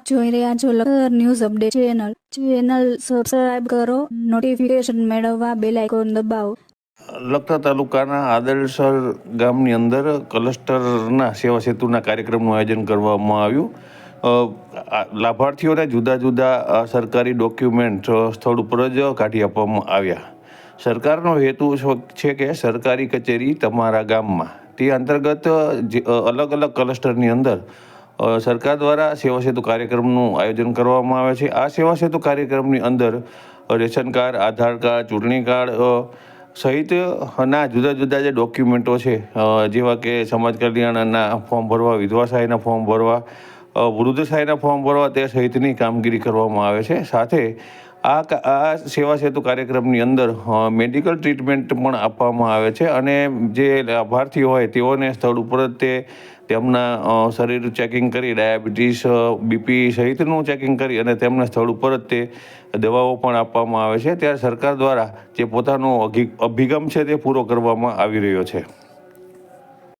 આપ જોઈ રહ્યા છો Lakhtar news update channel subscribe કરો, નોટિફિકેશન મેળવવા બેલ આઇકોન દબાવો. લખતર તાલુકાના આદરસર ગામની અંદર ક્લસ્ટરના સેવા સેતુના કાર્યક્રમનું આયોજન કરવામાં આવ્યું. લાભાર્થીઓને જુદા જુદા સરકારી ડોક્યુમેન્ટ સ્થળ ઉપર જ કાઢી આપવામાં આવ્યા. સરકારનો હેતુ છે કે સરકારી કચેરી તમારા ગામમાં, તે અંતર્ગત અલગ અલગ ક્લસ્ટરની અંદર સરકાર દ્વારા સેવા સેતુ કાર્યક્રમનું આયોજન કરવામાં આવે છે. આ સેવા સેતુ કાર્યક્રમની અંદર રેશન કાર્ડ, આધાર કાર્ડ, ચૂંટણી કાર્ડ સહિતના જુદા જુદા જે ડોક્યુમેન્ટો છે, જેવા કે સમાજ કલ્યાણના ફોર્મ ભરવા, વિધવા સહાયના ફોર્મ ભરવા, વૃદ્ધ સહાયના ફોર્મ ભરવા, તે સહિતની કામગીરી કરવામાં આવે છે. સાથે આ સેવા સેતુ કાર્યક્રમની અંદર મેડિકલ ટ્રીટમેન્ટ પણ આપવામાં આવે છે અને જે લાભાર્થી હોય તેઓને સ્થળ ઉપર જ તેમના શરીર ચેકિંગ કરી, ડાયાબિટીસ, બીપી સહિતનું ચેકિંગ કરી અને તેમના સ્થળ ઉપર જ તે દવાઓ પણ આપવામાં આવે છે. ત્યારે સરકાર દ્વારા જે પોતાનો અભિગમ છે તે પૂરો કરવામાં આવી રહ્યો છે.